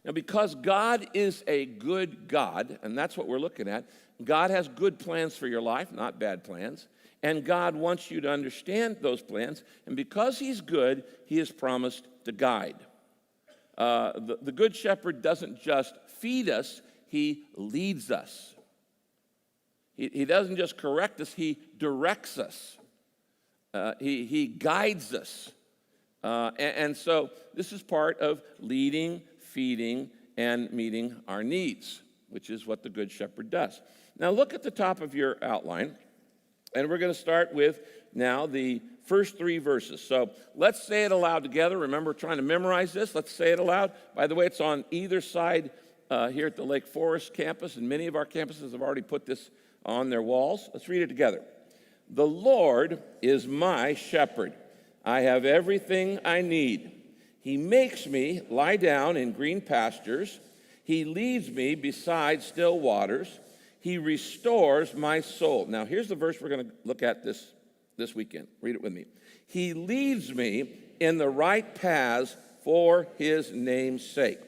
Now, because God is a good God, and that's what we're looking at, God has good plans for your life, not bad plans. And God wants you to understand those plans. And because he's good, he has promised to guide. The good shepherd doesn't just feed us, he leads us. He doesn't just correct us, he directs us. He guides us. And so this is part of leading, feeding, and meeting our needs, which is what the Good Shepherd does. Now look at the top of your outline, and we're going to start with now the first 3 verses. So let's say it aloud together. Remember, we're trying to memorize this. Let's say it aloud. By the way, it's on either side here at the Lake Forest campus, and many of our campuses have already put this on their walls. Let's read it together. The Lord is my shepherd. I have everything I need. He makes me lie down in green pastures. He leads me beside still waters. He restores my soul. Now, here's the verse we're going to look at this weekend. Read it with me. He leads me in the right paths for his name's sake.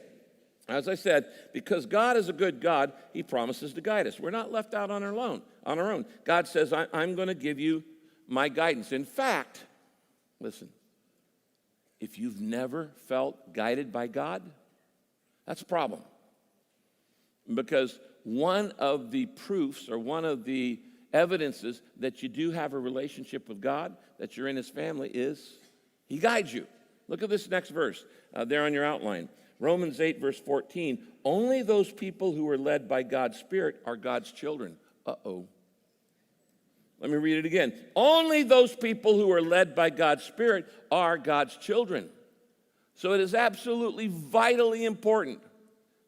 As I said, because God is a good God, he promises to guide us. We're not left out on our own. God says, I'm going to give you my guidance. In fact, listen, if you've never felt guided by God, that's a problem. Because one of the proofs or one of the evidences that you do have a relationship with God, that you're in his family, is he guides you. Look at this next verse there on your outline. Romans 8, verse 14. Only those people who are led by God's Spirit are God's children. Uh-oh. Let me read it again. Only those people who are led by God's Spirit are God's children. So it is absolutely vitally important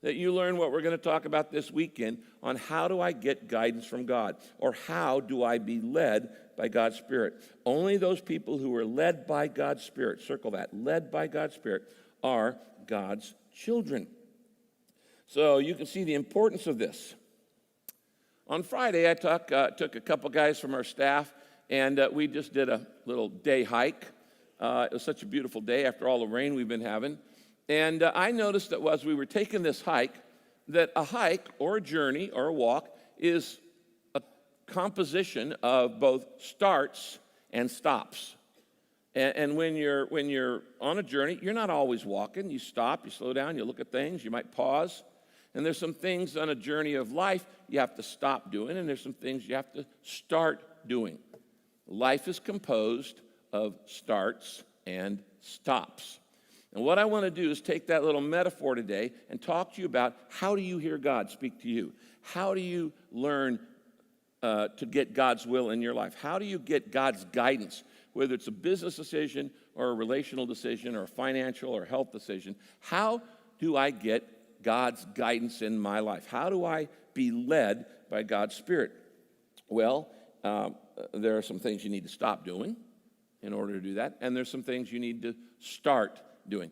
that you learn what we're going to talk about this weekend on how do I get guidance from God, or how do I be led by God's Spirit. Only those people who are led by God's Spirit, circle that, led by God's Spirit, are God's children. So you can see the importance of this. On Friday, I took a couple guys from our staff, and we just did a little day hike. It was such a beautiful day after all the rain we've been having. And I noticed that as we were taking this hike, that a hike or a journey or a walk is a composition of both starts and stops. And when you're on a journey, you're not always walking. You stop, you slow down, you look at things, you might pause. And there's some things on a journey of life you have to stop doing, and there's some things you have to start doing. Life is composed of starts and stops. And what I want to do is take that little metaphor today and talk to you about how do you hear God speak to you? How do you learn to get God's will in your life? How do you get God's guidance, whether it's a business decision or a relational decision or a financial or health decision? How do I get God's guidance in my life? How do I be led by God's Spirit? Well, there are some things you need to stop doing in order to do that, and there's some things you need to start doing.